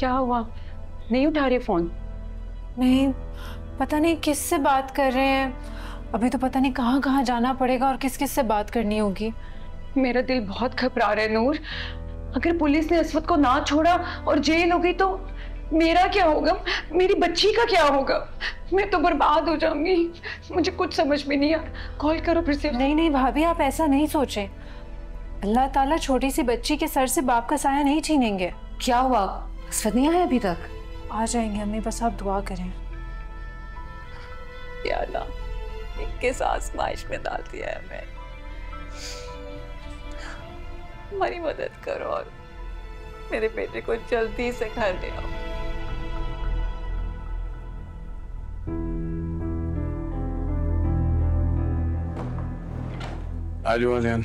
क्या हुआ? नहीं उठा रहे फोन? नहीं, पता नहीं किस से बात कर रहे हैं। अभी तो पता नहीं कहाँ कहाँ जाना पड़ेगा और किस किस से बात करनी होगी। मेरा दिल बहुत घबरा रहा है नूर। अगर पुलिस ने असवद को ना छोड़ा और जेल हो गई तो मेरा क्या होगा? मेरी बच्ची का क्या होगा? मैं तो बर्बाद हो जाऊंगी। मुझे कुछ समझ में नहीं आ रहा। कॉल करो फिर से। नहीं नहीं भाभी, आप ऐसा नहीं सोचें। अल्लाह ताला छोटी सी बच्ची के सर से बाप का साया नहीं छीनेंगे। क्या हुआ? असवद नहीं आया अभी तक? आ जाएंगे अम्मी, बस आप दुआ करें। या अल्लाह, किस आजमाइश में डाल दिया है हमें। हमारी मदद करो और मेरे बेटे को जल्दी से घर ले आओ। आजो आलियान।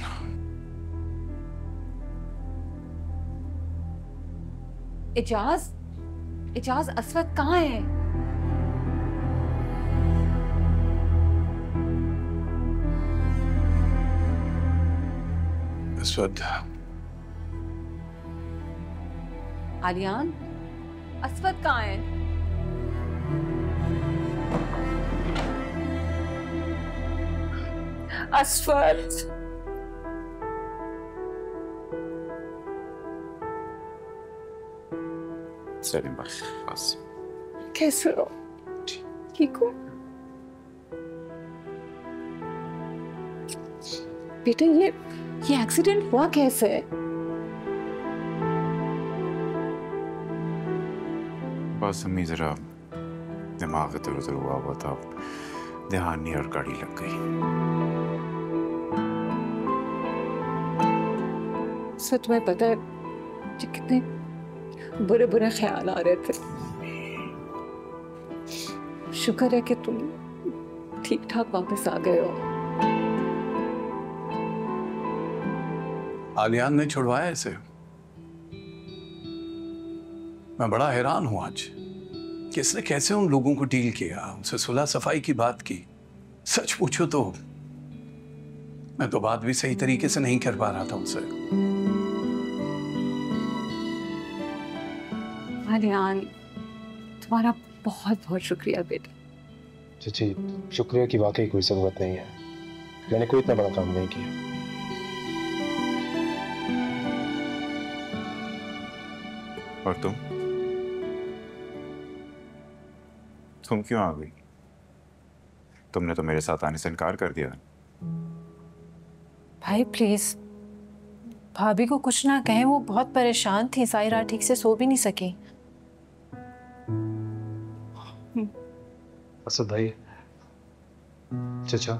इजाज असवद कहाँ है? असवद। आलियान, असवद कहाँ है? असवद। सलीम बस। कैसे हो? ठीक हो बेटा? ये एक्सीडेंट हुआ कैसे? बस अम्मी जरा दिमाग इधर उधर हुआ था, ध्यान नहीं और गाड़ी लग गई। सच में पता है मुझे कितने बुरे बुरे ख्याल आ रहे थे। शुक्र है कि तुम ठीक ठाक वापस आ गए हो। आलियान ने छुड़वाया इसे। मैं बड़ा हैरान हूं आज कि इसने कैसे उन लोगों को डील किया, उनसे सुलह सफाई की बात की। सच पूछो तो मैं तो बात भी सही तरीके से नहीं कर पा रहा था उनसे। आलियान, तुम्हारा बहुत बहुत शुक्रिया बेटा। चाची, शुक्रिया की वाकई कोई जरूरत नहीं है। मैंने कोई इतना बड़ा काम नहीं किया। और तुम क्यों आ गई? तुमने तो मेरे साथ आने से इनकार कर दिया। भाई प्लीज, भाभी को कुछ ना कहें, वो बहुत परेशान थी। सारी रात ठीक से सो भी नहीं सकी। असद भाई, चचा,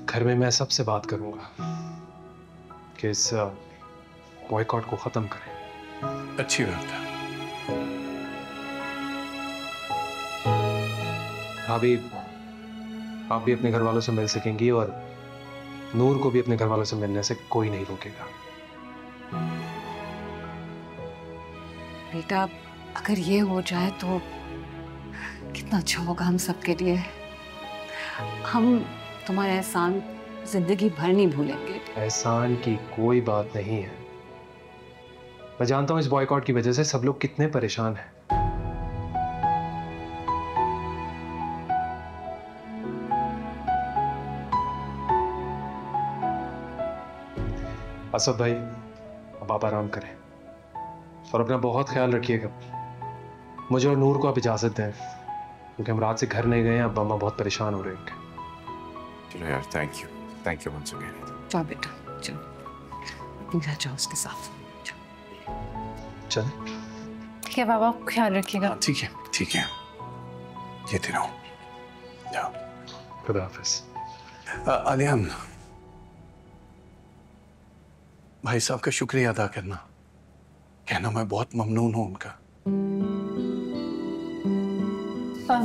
घर में मैं सबसे बात करूंगा कि इस बॉयकॉट को खत्म करें। अच्छी बात है। भाभी, आप भी अपने घर वालों से मिल सकेंगी और नूर को भी अपने घर वालों से मिलने से कोई नहीं रोकेगा। बेटा, अगर ये हो जाए तो कितना अच्छा होगा हम सबके लिए। हम तुम्हारा एहसान जिंदगी भर नहीं भूलेंगे। एहसान की कोई बात नहीं है। मैं जानता हूं इस बॉयकॉट की वजह से सब लोग कितने परेशान हैं। असद भाई, अब आप आराम करें और अपना बहुत ख्याल रखिएगा। मुझे और नूर को आप इजाजत दें, क्योंकि हम रात से घर नहीं गए हैं। अब अम्मा बहुत परेशान हो रहे हैं। चलो यार, थैंक यू वंस अगेन। जाओ बेटा, चलो घर जाओ उसके साथ। चल ठीक है बाबा, ख्याल रखिएगा। ठीक है। ये तीनों जाओ। खुदा हाफिज। आलियान, भाई साहब का शुक्रिया अदा करना, कहना मैं बहुत ममनून हूं उनका।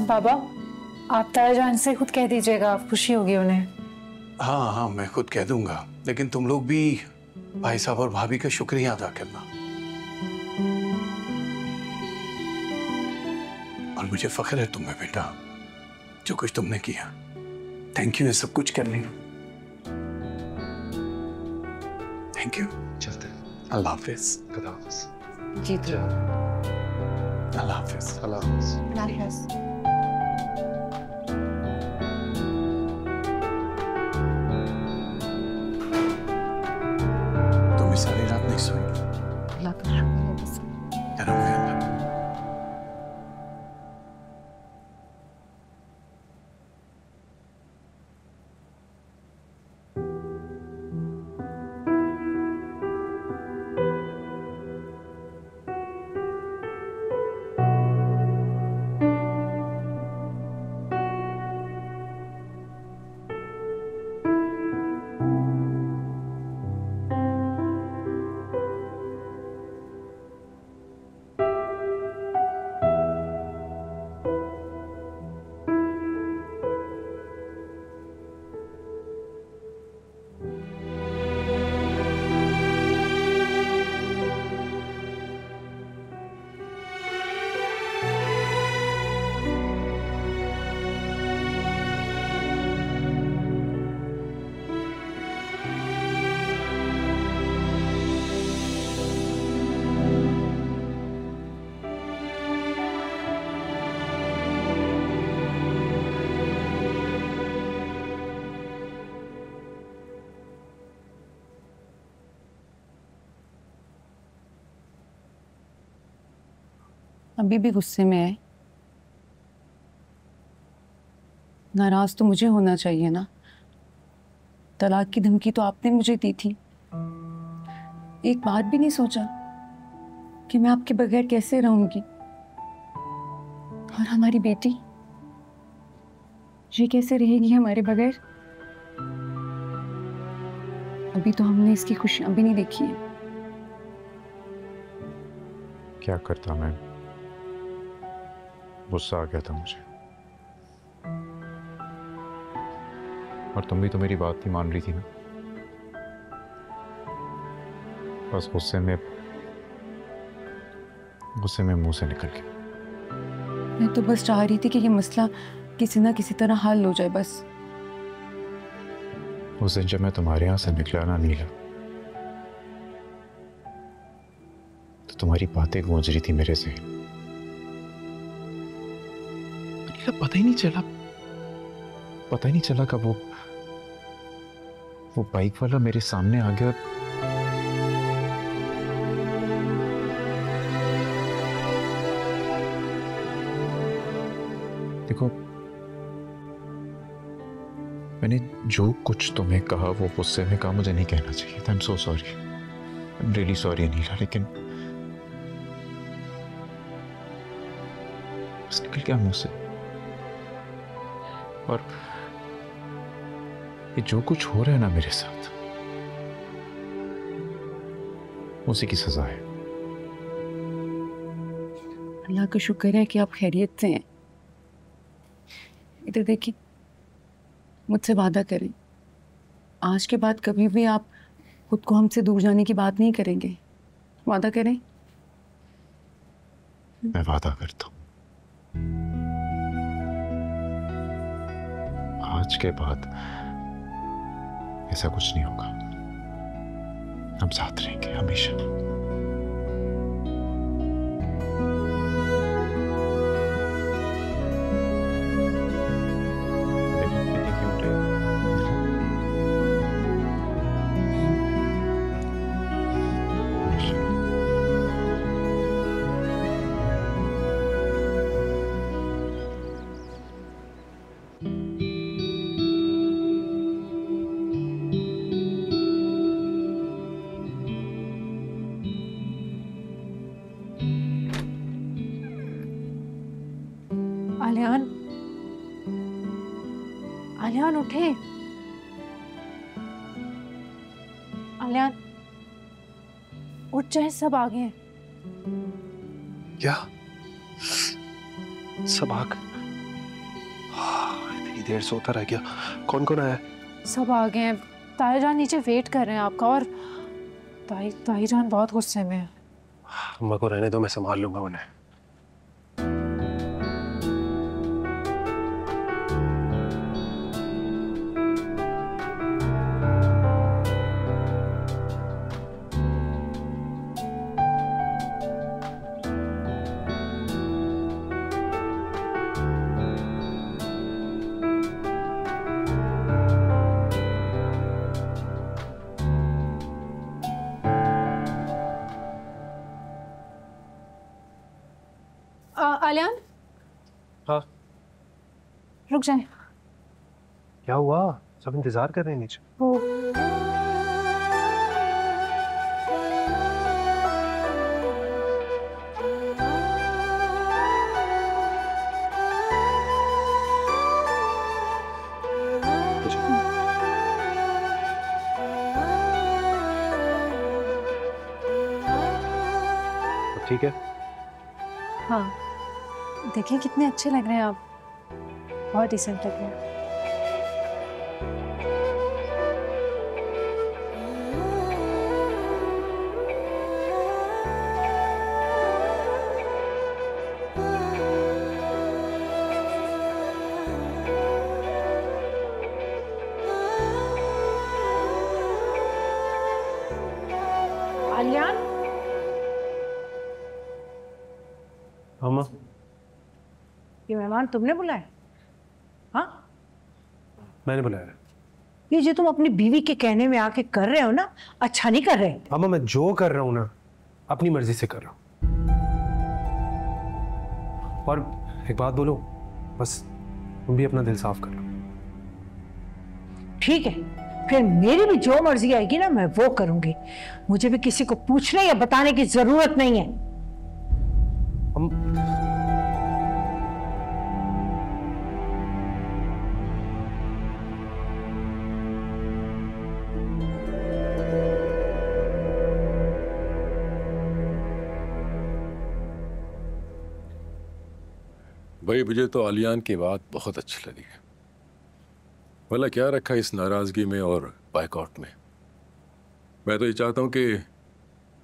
बाबा, आप ताराजान से खुद कह दीजिएगा, आप खुशी होगी उन्हें। हाँ, मैं खुद कह दूंगा, लेकिन तुम लोग भी भाई साहब और भाभी का शुक्रिया अदा करना। और मुझे फख्र है तुम्हें बेटा, जो कुछ तुमने किया। थैंक यू ये सब कुछ करने। Thank you. चलते हैं। अल्लाह हाफिज। खुदा हाफिज। जी तो अल्लाह हाफिज। अल्लाह हाफिज। तुम भी सारी रात नहीं सोई? अल्लाह का शुक्र है बस। करम है अल्लाह। अभी भी गुस्से में है? नाराज तो मुझे होना चाहिए ना। तलाक की धमकी तो आपने मुझे दी थी। एक बात भी नहीं सोचा कि मैं आपके बगैर कैसे रहूंगी। और हमारी बेटी, ये कैसे रहेगी हमारे बगैर? अभी तो हमने इसकी खुशियां भी नहीं देखी है। क्या करता मैं, गुस्सा आ गया था मुझे। और तुम भी तो मेरी बात नहीं मान रही थी ना। बस गुस्से में मुंह से निकल गया। मैं तो बस चाह रही थी कि ये मसला किसी ना किसी तरह हल हो जाए बस। उस दिन जब मैं तुम्हारे यहाँ से निकला ना नीला, तो तुम्हारी बातें गूंज रही थी मेरे से। नीला पता ही नहीं चला कब वो बाइक वाला मेरे सामने आ गया। देखो, मैंने जो कुछ तुम्हें कहा वो गुस्से में कहा, मुझे नहीं कहना चाहिए था। I am so sorry, I am really sorry Neela, लेकिन बस निकल गया मुंह से। और ये जो कुछ हो रहा है ना मेरे साथ, उसी की सजा है। अल्लाह का शुक्र है कि आप खैरियत से हैं। इधर देखिए, मुझसे वादा करें, आज के बाद कभी भी आप खुद को हमसे दूर जाने की बात नहीं करेंगे। वादा करें। मैं वादा करता हूं, आज के बाद ऐसा कुछ नहीं होगा। हम साथ रहेंगे हमेशा। आलियान, आलियान उठे। आलियान उठ जाए, सब आ गए हैं। क्या सब आग? इतनी देर सोता रह गया। कौन कौन आया? सब आ गए हैं। ताई जान नीचे वेट कर रहे हैं आपका। और ताई जान बहुत गुस्से में है। अम्मा को रहने दो, मैं संभाल लूंगा उन्हें। आलियान हाँ रुक जाए। क्या हुआ? सब इंतजार कर रहे हैं नीचे। वो ठीक है। हाँ देखिए कितने अच्छे लग रहे हैं आप, बहुत डिसेंट लग रहे हैं। आलियान, अम्मा ये मेहमान तुमने बुलाए? हाँ, मैंने बुलाया। ये जो तुम अपनी बीवी के कहने में आके कर रहे हो ना, अच्छा नहीं कर रहे। अम्मा मैं जो कर रहा हूँ ना अपनी मर्जी से कर रहा हूँ। और एक बात बोलो, बस तुम भी अपना दिल साफ कर लो। ठीक है, फिर मेरी भी जो मर्जी आएगी ना मैं वो करूंगी। मुझे भी किसी को पूछने या बताने की जरूरत नहीं है। भाई मुझे तो आलियान की बात बहुत अच्छी लगी। भला क्या रखा इस नाराज़गी में और बायकॉट में। मैं तो ये चाहता हूँ कि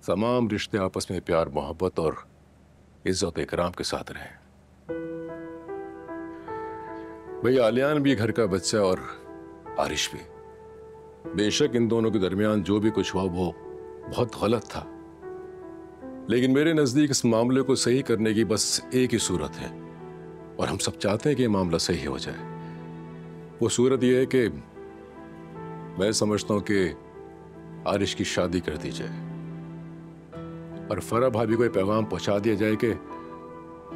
तमाम रिश्ते आपस में प्यार मोहब्बत और इज्जत इकराम के साथ रहें। भाई आलियान भी घर का बच्चा और आरिश भी। बेशक इन दोनों के दरमियान जो भी कुछ हुआ वो बहुत गलत था, लेकिन मेरे नज़दीक इस मामले को सही करने की बस एक ही सूरत है और हम सब चाहते हैं कि ये मामला सही हो जाए। वो सूरत ये है कि मैं समझता हूं कि आरिश की शादी कर दी जाए और फरा भाभी को ये पैगाम पहुंचा दिया जाए कि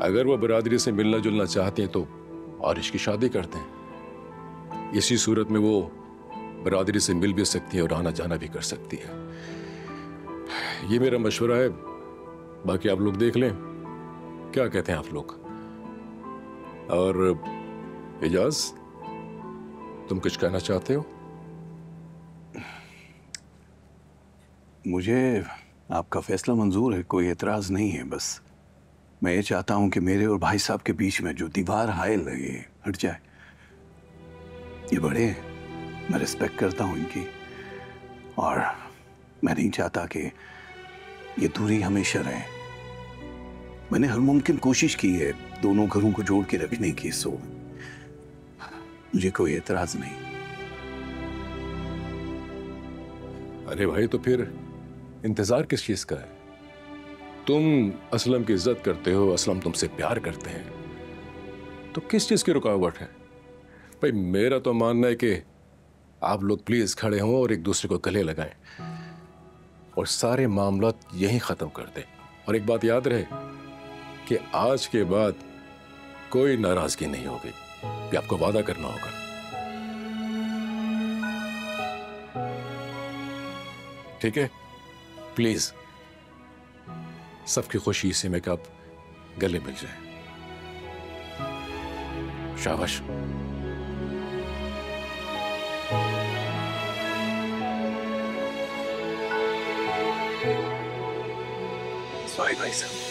अगर वो बरादरी से मिलना जुलना चाहती हैं तो आरिश की शादी करते हैं। इसी सूरत में वो बरादरी से मिल भी सकती है और आना जाना भी कर सकती है। ये मेरा मशवरा है, बाकी आप लोग देख लें क्या कहते हैं आप लोग। और एजाज, तुम कुछ कहना चाहते हो? मुझे आपका फैसला मंजूर है, कोई एतराज नहीं है। बस मैं ये चाहता हूं कि मेरे और भाई साहब के बीच में जो दीवार हायल है ये हट जाए। ये बड़े हैं, मैं रिस्पेक्ट करता हूं इनकी, और मैं नहीं चाहता कि ये दूरी हमेशा रहे। मैंने हर मुमकिन कोशिश की है दोनों घरों को जोड़ के रखने की, सो मुझे कोई एतराज नहीं। अरे भाई तो फिर इंतजार किस चीज का है? तुम असलम की इज्जत करते हो, असलम तुमसे प्यार करते हैं, तो किस चीज की रुकावट है? भाई मेरा तो मानना है कि आप लोग प्लीज खड़े हों और एक दूसरे को गले लगाएं और सारे मामला यहीं खत्म कर दें। और एक बात याद रहे कि आज के बाद कोई नाराजगी नहीं होगी, ये आपको वादा करना होगा। ठीक है? प्लीज सबकी खुशी इसी में कि आप गले मिल जाए। शाबाश। सॉरी भाई साहब।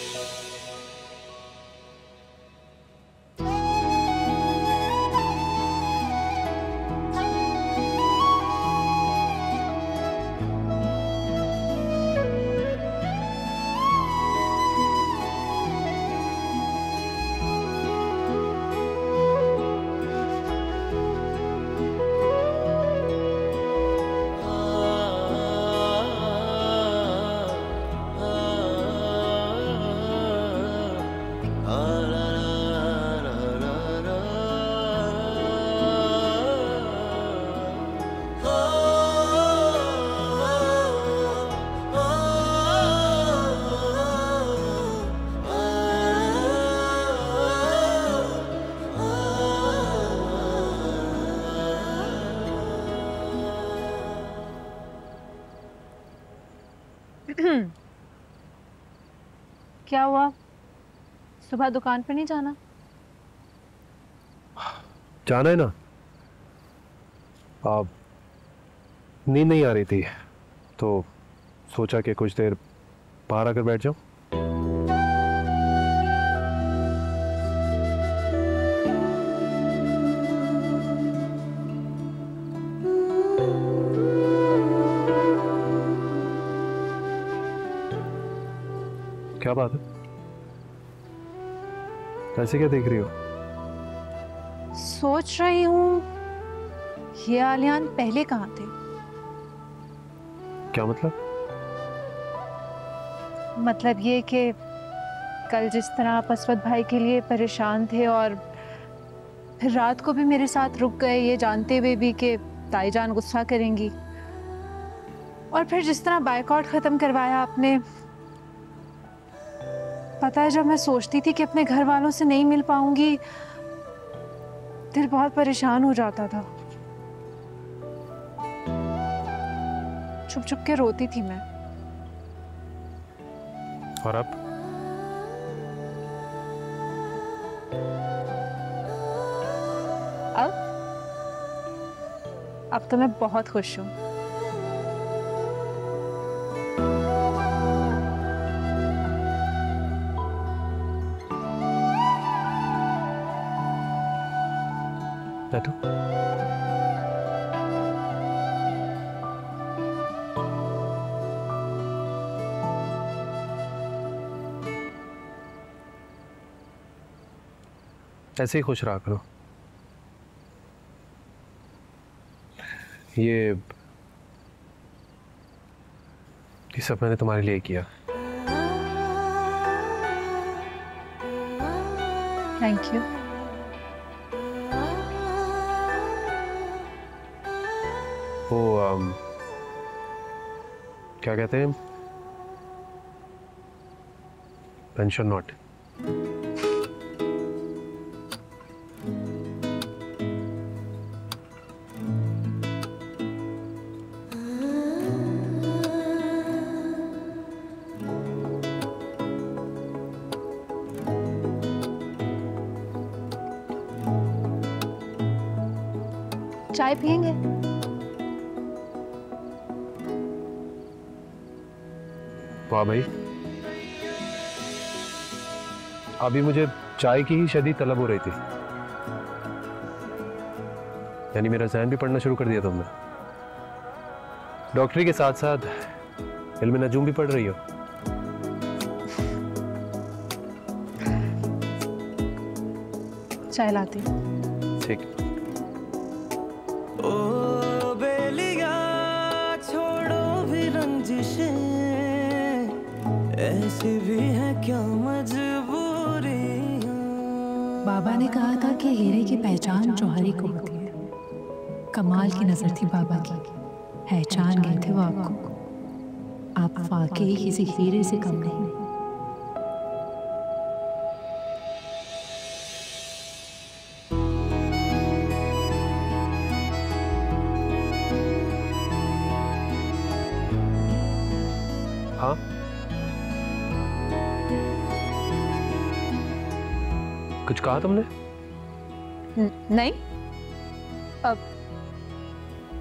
क्या हुआ? सुबह दुकान पे नहीं जाना? जाना है ना। अब नींद नहीं आ रही थी तो सोचा कि कुछ देर बाहर आकर बैठ जाऊं। क्या बात है? ऐसे क्या देख रही हो? सोच रही हूँ ये आलियान पहले कहाँ थे? क्या मतलब? मतलब ये कि कल जिस तरह आप असवद भाई के लिए परेशान थे और फिर रात को भी मेरे साथ रुक गए ये जानते हुए भी कि ताईजान गुस्सा करेंगी, और फिर जिस तरह बायकॉट ख़त्म करवाया आपने। पता है, जब मैं सोचती थी कि अपने घर वालों से नहीं मिल पाऊंगी दिल बहुत परेशान हो जाता था। छुप छुप के रोती थी मैं। और अब? अब तो मैं बहुत खुश हूँ। बैठो। ऐसे ही खुश रहा करो। ये सब मैंने तुम्हारे लिए किया। Thank you. वो क्या कहते हैं, पेंशन नोट। चाय पियेंगे? वाह भाई, अभी मुझे चाय की ही शदीद तलब हो रही थी। यानी मेरा ज़हन भी पढ़ना शुरू कर दिया तुमने। डॉक्टरी के साथ साथ इल्म नजूम भी पढ़ रही हो। चाय लाती हूँ। ठीक। ओ बेलिया छोड़ो भी रंजिशें, ऐसी भी है क्या मजबूरी। बाबा ने कहा था कि हीरे की पहचान जौहरी को होती है। कमाल की नजर थी बाबा की, पहचान गए थे वो आपको। आप वाकई किसी हीरे से कम नहीं। हाँ, कुछ कहा तुमने? नहीं, अब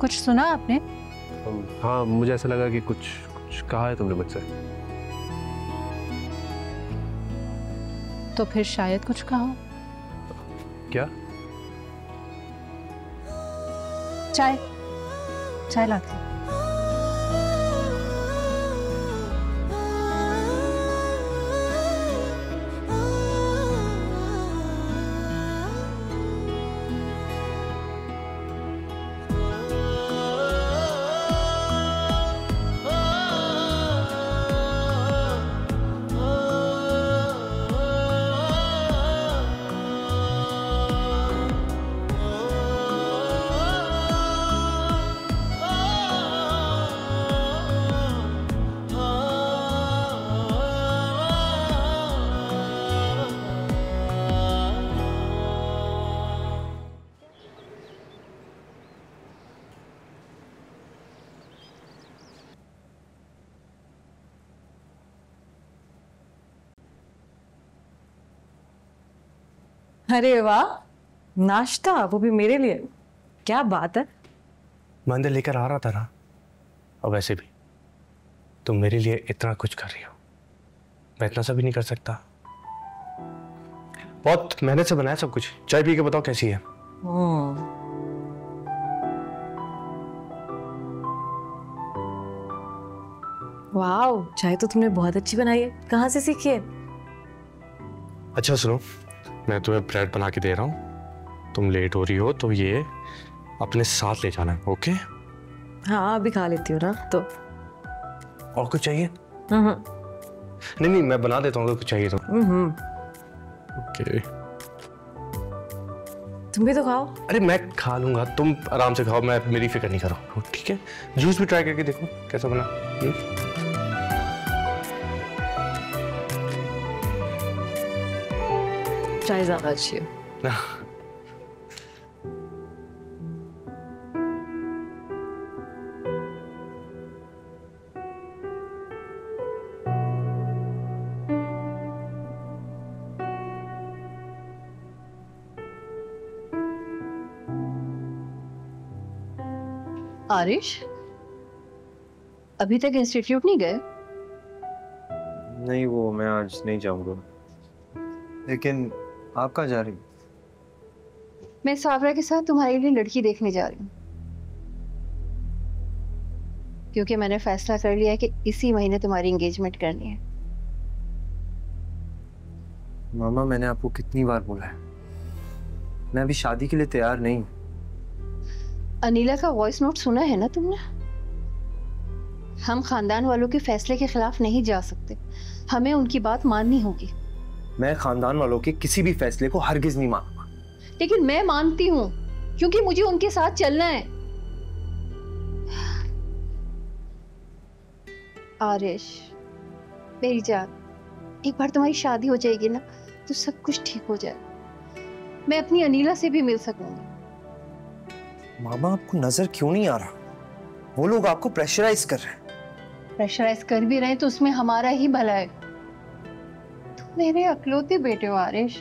कुछ सुना आपने? हाँ, मुझे ऐसा लगा कि कुछ कहा है तुमने मुझसे। तो फिर शायद कुछ कहा हो। क्या? चाय लाती हूँ। अरे वाह, नाश्ता, वो भी मेरे लिए, क्या बात है। मैं अंदर लेकर आ रहा था ना, और वैसे भी तुम मेरे लिए इतना कुछ कर रही हो, मैं इतना सा भी नहीं कर सकता। बहुत मेहनत से बनाया सब कुछ। चाय पी के बताओ कैसी है। वाह, चाय तो तुमने बहुत अच्छी बनाई है, कहाँ से सीखी है? अच्छा सुनो, मैं तुम्हें ब्रेड बना के दे रहा हूँ, तुम लेट हो रही हो तो ये अपने साथ ले जाना, ओके? हाँ, अभी खा लेती हूँ ना तो। और कुछ चाहिए? नहीं नहीं, मैं बना देता हूँ अगर कुछ चाहिए तो। ओके। तुम भी तो खाओ। अरे मैं खा लूंगा, तुम आराम से खाओ, मैं मेरी फिक्र नहीं करो, ठीक है? जूस भी ट्राई करके देखो कैसा बना। चाय ज्यादा अच्छी है। आरिश, अभी तक इंस्टीट्यूट नहीं गए? नहीं, वो मैं आज नहीं जाऊंगा। लेकिन आप कहाँ जा रही? मैं साफरा के साथ तुम्हारे लिए लड़की देखने जा रही हूँ, क्योंकि मैंने फैसला कर लिया है कि इसी महीने तुम्हारी एंगेजमेंट करनी है। मामा, मैंने आपको कितनी बार बोला है, मैं अभी शादी के लिए तैयार नहीं हूँ। अनीला का वॉइस नोट सुना है ना तुमने? हम खानदान वालों के फैसले के खिलाफ नहीं जा सकते, हमें उनकी बात माननी होगी। मैं खानदान वालों के किसी भी फैसले को हरगिज नहीं मानूंगा। लेकिन मैं मानती हूँ, क्योंकि मुझे उनके साथ चलना है। आरिश मेरी जान, एक बार तुम्हारी शादी हो जाएगी ना तो सब कुछ ठीक हो जाएगा। मैं अपनी अनीला से भी मिल सकूंगी। मामा, आपको नजर क्यों नहीं आ रहा? वो लोग आपको प्रेशराइज कर रहे हैं। प्रेशराइज कर भी रहे हैं तो उसमें हमारा ही भला है। तुम मेरे अकलौते बेटे हो आरिश,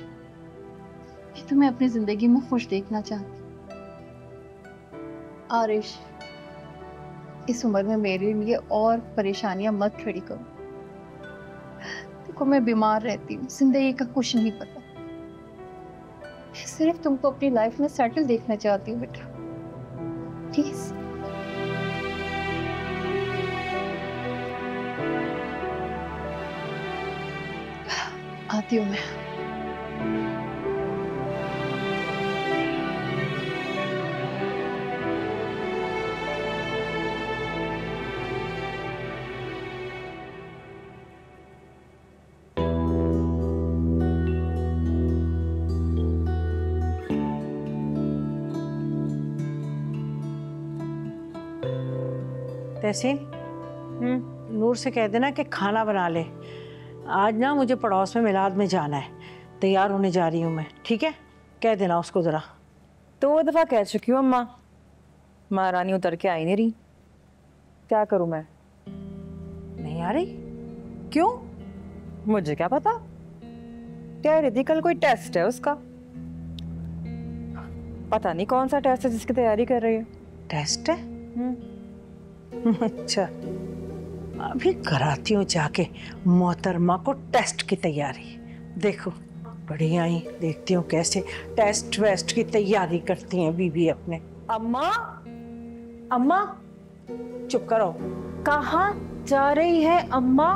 मैं तुम्हें अपनी जिंदगी में खुश देखना चाहती। आरिश, इस उम्र में मेरे लिए और परेशानियां मत खड़ी करो। देखो, मैं बीमार रहती हूँ, जिंदगी का कुछ नहीं पता। मैं सिर्फ तुमको अपनी लाइफ में सेटल देखना चाहती हूँ बेटा, प्लीज। आती हूँ मैं। तहसीन, नूर से कह देना कि खाना बना ले। आज ना मुझे पड़ोस में मिलाद में जाना है, तैयार होने जा रही हूँ मैं, ठीक है? कह देना उसको ज़रा। तो वो दफ़ा कह चुकी हूँ अम्मा, महारानी उतर के आई नहीं रही, क्या करूँ मैं? नहीं आ रही? क्यों? मुझे क्या पता, कह रही थी कल कोई टेस्ट है उसका। पता नहीं कौन सा टेस्ट है जिसकी तैयारी कर रही है। टेस्ट है? अच्छा, अभी कराती हूँ जाके मोहतरमा को टेस्ट की तैयारी। देखो बढ़िया ही, देखती हूँ कैसे टेस्ट वेस्ट की तैयारी करती हैं बीबी अपने। अम्मा, अम्मा चुप करो, कहाँ जा रही है अम्मा?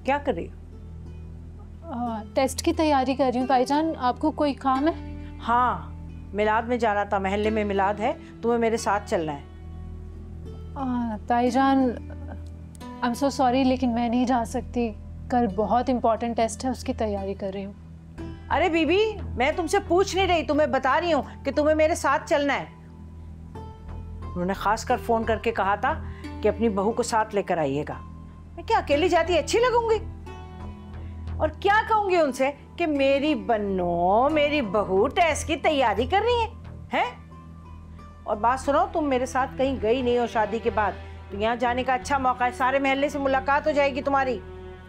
क्या कर रही हो? टेस्ट की तैयारी कर रही हूँ ताईजान, आपको कोई काम है? हाँ, मिलाद में जाना था, महल्ले में मिलाद है, तुम्हें मेरे साथ चलना है। ताईजान, आई एम सो सॉरी, लेकिन मैं नहीं जा सकती। कल बहुत इंपॉर्टेंट टेस्ट है, उसकी तैयारी कर रही हूँ। अरे बीबी, मैं तुमसे पूछ नहीं रही, तुम्हें बता रही हूँ कि तुम्हें मेरे साथ चलना है। उन्होंने खासकर फोन करके कहा था कि अपनी बहू को साथ लेकर आइएगा। मैं क्या अकेली जाती अच्छी लगूंगी? और क्या कहूंगी उनसे कि मेरी बन्नो, मेरी बहू टेस्ट की तैयारी कर रही है? और बात सुनो, तुम मेरे साथ कहीं गई नहीं हो शादी के बाद, तो यहाँ जाने का अच्छा मौका है, सारे महल्ले से मुलाकात हो जाएगी तुम्हारी।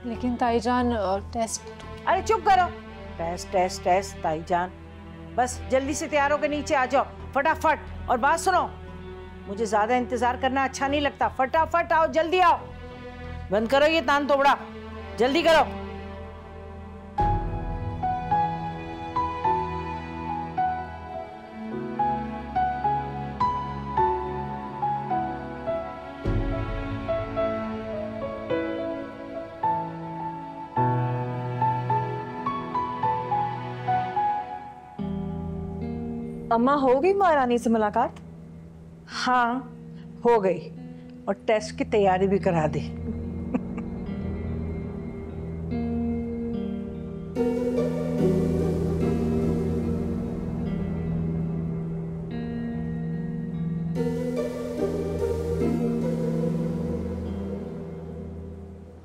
लेकिन ताईजान टेस्ट। अरे चुप करो, टेस्ट टेस्ट टेस्ट ताईजान, बस जल्दी से तैयार होकर नीचे आ जाओ फटाफट। और बात सुनो, मुझे ज्यादा इंतजार करना अच्छा नहीं लगता, फटाफट आओ, जल्दी आओ, बंद करो ये तान तोबड़ा, जल्दी करो। अम्मा, हो गई महारानी से मुलाकात? हाँ हो गई, और टेस्ट की तैयारी भी करा दी।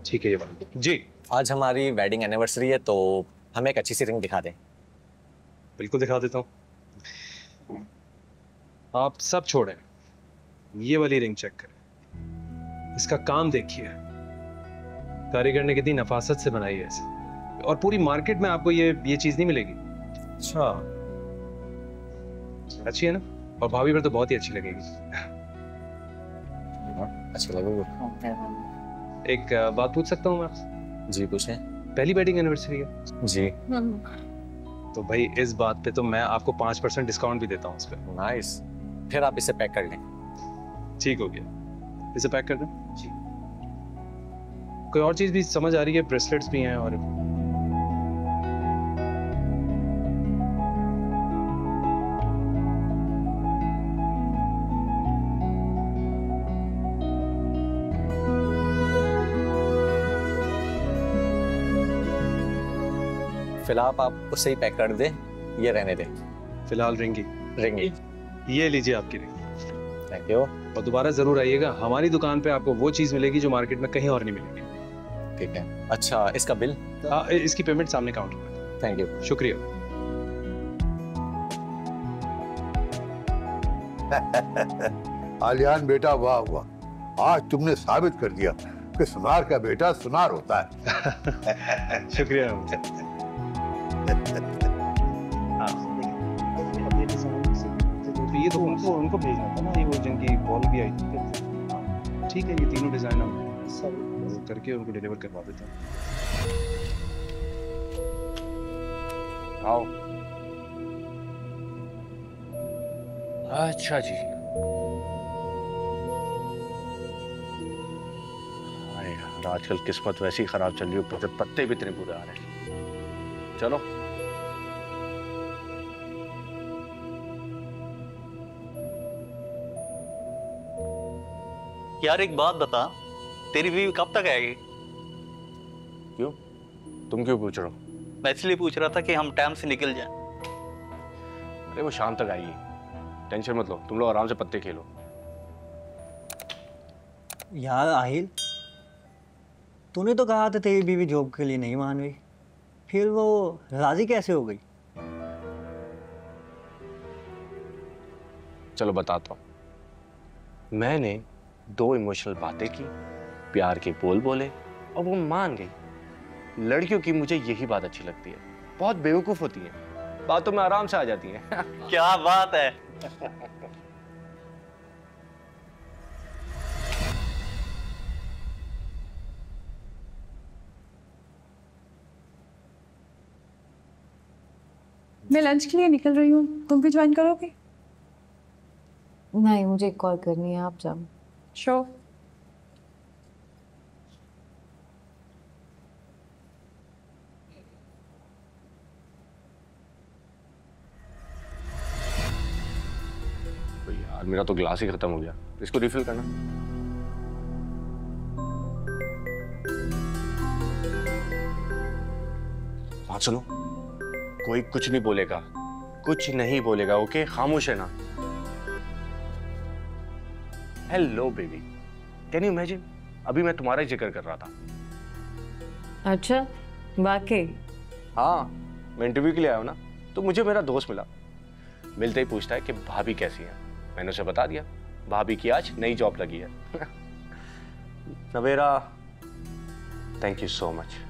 ठीक है ये बात जी। आज हमारी वेडिंग एनिवर्सरी है, तो हमें एक अच्छी सी रिंग दिखा दें। बिल्कुल दिखा देता हूँ। आप सब छोड़ें, ये वाली रिंग चेक करें, इसका काम देखिए, कारीगर ने कितनी नफासत से बनाई है इसे, और पूरी मार्केट में आपको ये चीज नहीं मिलेगी। अच्छा, अच्छी है ना? और भाभी पर तो बहुत ही अच्छी लगेगी। अच्छी लगेगी। एक बात पूछ सकता हूँ मैं आपसे? जी पूछें। पहली वेडिंग एनिवर्सरी है जी, तो भाई इस बात पे तो मैं आपको 5% डिस्काउंट भी देता हूँ उस पर। नाइस, फिर आप इसे पैक कर लें। ठीक हो गया, इसे पैक कर दें जी। कोई और चीज भी समझ आ रही है? ब्रेसलेट्स भी हैं और फिलहाल आप उसे ही पैक कर दें, ये रहने दें। फिलहाल रिंगी ये लीजिए आपकी रिंग। Thank you. और दोबारा जरूर आइएगा, हमारी दुकान पे आपको वो चीज मिलेगी जो मार्केट में कहीं और नहीं मिलेगी। ठीक है। अच्छा, इसका बिल? इसकी पेमेंट सामने काउंटर पर। Thank you. शुक्रिया। आलियान बेटा, वाह वाह, आज तुमने साबित कर दिया कि सुनार का बेटा सुनार होता है। शुक्रिया। ये तो उनको भेजना था ना, ये वो जिनकी कॉल भी आई थी। ठीक है, ये तीनों डिजाइन हम सब करके उनको डिलीवर करवा देते हैं। आओ। अच्छा जी, यार आजकल किस्मत वैसी खराब चल रही है, ऊपर पत्ते भी इतने बुरे आ रहे हैं। चलो यार, एक बात बता, तेरी बीवी कब तक आएगी? क्यों? तुम क्यों पूछ रहे हो? मैं इसलिए पूछ रहा था कि हम टाइम से निकल जाएं। अरे वो शाम तक आएगी, टेंशन मत लो, तुम लोग आराम से पत्ते खेलो। यार आहिल, तूने तो कहा था तेरी बीवी जॉब के लिए नहीं मान गई, फिर वो राजी कैसे हो गई? चलो बताता हूँ। मैंने 2 इमोशनल बातें की, प्यार के बोल बोले और वो मान गई। लड़कियों की मुझे यही बात अच्छी लगती है, बहुत बेवकूफ होती है, बातों में आराम से आ जाती है। क्या बात है। मैं लंच के लिए निकल रही हूँ, तुम भी ज्वाइन करोगे? नहीं, मुझे एक कॉल करनी है, आप जाओ। श्योर। तो यार मेरा तो ग्लास ही खत्म हो गया, इसको रिफिल करना। बात सुनो, कोई कुछ नहीं बोलेगा, कुछ नहीं बोलेगा, ओके? खामोश है ना। Hello baby, can you imagine, अभी मैं तुम्हारा ही जिक्र कर रहा था। अच्छा, वाकई? हाँ, मैं इंटरव्यू के लिए आया हूँ ना, तो मुझे मेरा दोस्त मिला। मिलते ही पूछता है कि भाभी कैसी है। मैंने उसे बता दिया भाभी की आज नई जॉब लगी है। Navera, thank you so much.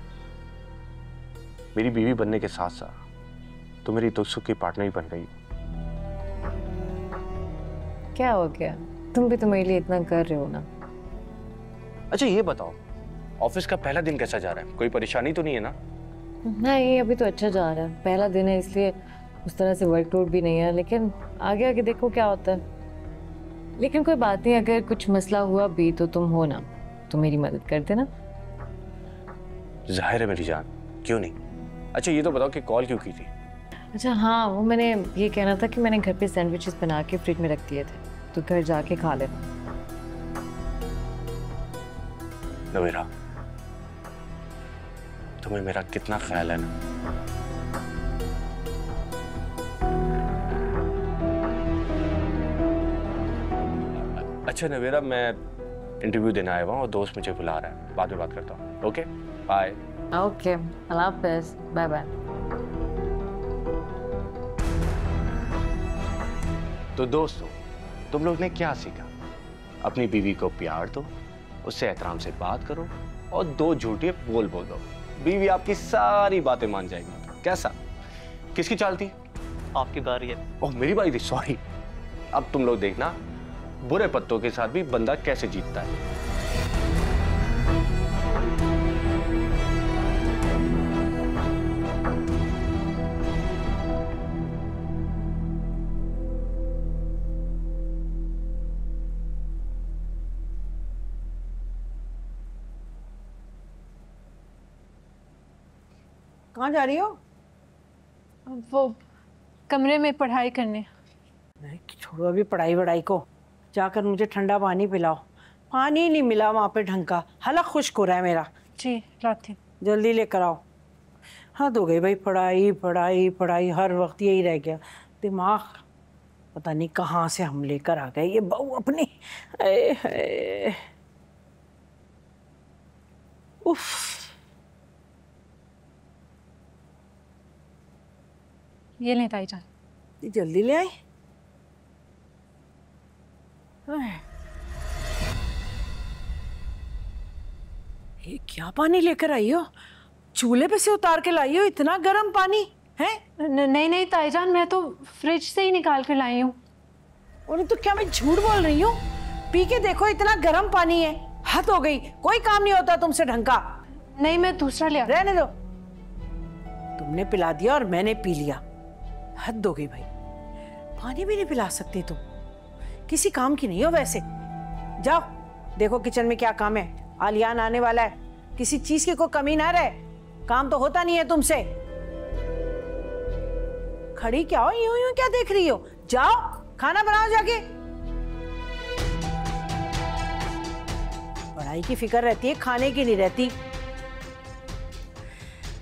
मेरी बीवी बनने के साथ साथ तो मेरी दुख सुख की पार्टनर ही बन गई। क्या हो गया, तुम भी तो मेरे लिए इतना कर रहे हो ना। अच्छा ये बताओ, ऑफिस का पहला दिन कैसा जा रहा है? कोई परेशानी तो नहीं है ना? नहीं, अभी तो अच्छा जा रहा है। पहला दिन है इसलिए उस तरह से वर्कलोड भी नहीं है, लेकिन आगे आगे देखो क्या होता है। लेकिन कोई बात नहीं, अगर कुछ मसला हुआ भी तो तुम हो ना, तो मेरी मदद कर देना। जाहिर है मेरी जान, क्यों नहीं। अच्छा ये तो बताओ कि कॉल क्यों की थी? अच्छा हाँ, वो मैंने ये कहना था कि मैंने घर पे सैंडविचेस बना के फ्रिज में रख दिए थे, तो घर जाके खा लेना। नवेरा, तुम्हें मेरा कितना ख्याल है ना। अच्छा नवेरा, मैं इंटरव्यू देने आया हुआ और दोस्त मुझे बुला रहा है, बाद में बात करता हूँ। Okay bye. ओके, अल्लाह हाफ़िज़, बाय बाय। तो दोस्तों, तुम लोग ने क्या सीखा? अपनी बीवी को प्यार दो, उससे एहतराम से बात करो और दो झूठे बोल दो। बीवी आपकी सारी बातें मान जाएगी। कैसा? किसकी चाल थी? आपकी बारी है। ओह मेरी बारी थी, सॉरी। अब तुम लोग देखना बुरे पत्तों के साथ भी बंदा कैसे जीतता है। कहाँ जा रही हो? वो कमरे में पढ़ाई करने। नहीं छोड़ो अभी पढ़ाई वढ़ाई को, जाकर मुझे ठंडा पानी पिलाओ। पानी नहीं मिला वहाँ पे ढंग का, हलक खुश्क हो रहा है मेरा। जी लाती हूँ। जल्दी लेकर आओ। हद हो गई भाई, पढ़ाई पढ़ाई पढ़ाई, हर वक्त यही रह गया। दिमाग पता नहीं कहाँ से हम लेकर आ गए ये बहू अपनी। उफ, ये लें ताई जान। जल्दी ले आई। ये क्या पानी लेकर आई हो? चूल्हे पे से उतार के लाई हो? इतना गर्म पानी है? नहीं नहीं ताईजान, मैं तो फ्रिज से ही निकाल कर लाई हूँ। और तो क्या मैं झूठ बोल रही हूँ? पी के देखो, इतना गर्म पानी है। हद हो गई, कोई काम नहीं होता तुमसे ढंग का। नहीं मैं दूसरा ले। रहने दो, तुमने पिला दिया और मैंने पी लिया। हद हो गई भाई, पानी भी नहीं पिला सकती तुम। किसी काम की नहीं हो वैसे। जाओ देखो किचन में क्या काम है, आलियान आने वाला है, किसी चीज की कोई कमी ना रहे। काम तो होता नहीं है तुमसे। खड़ी क्या हो, यूं यूं क्या देख रही हो? जाओ खाना बनाओ जाके। पढ़ाई की फिक्र रहती है, खाने की नहीं रहती।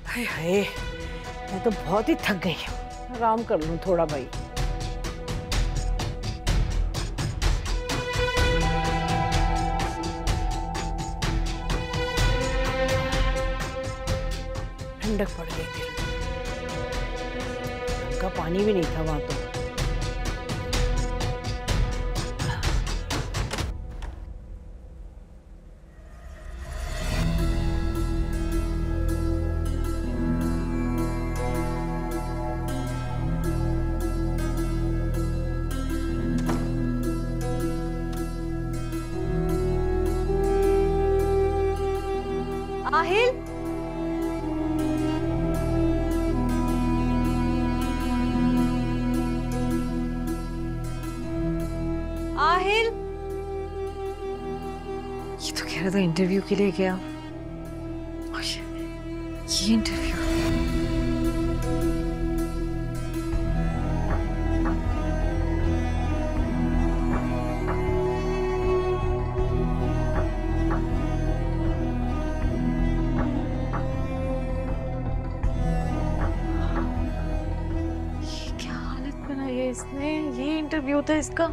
हाय हाय, मैं तो बहुत ही थक गई हूँ, आराम कर लूं थोड़ा भाई। ठंडक पड़ गई फिर, उनका पानी भी नहीं था वहां तो। आहिल, आहिल, ये तो कह रहा था इंटरव्यू के लिए गया। ये इंटरव्यू होता है इसका।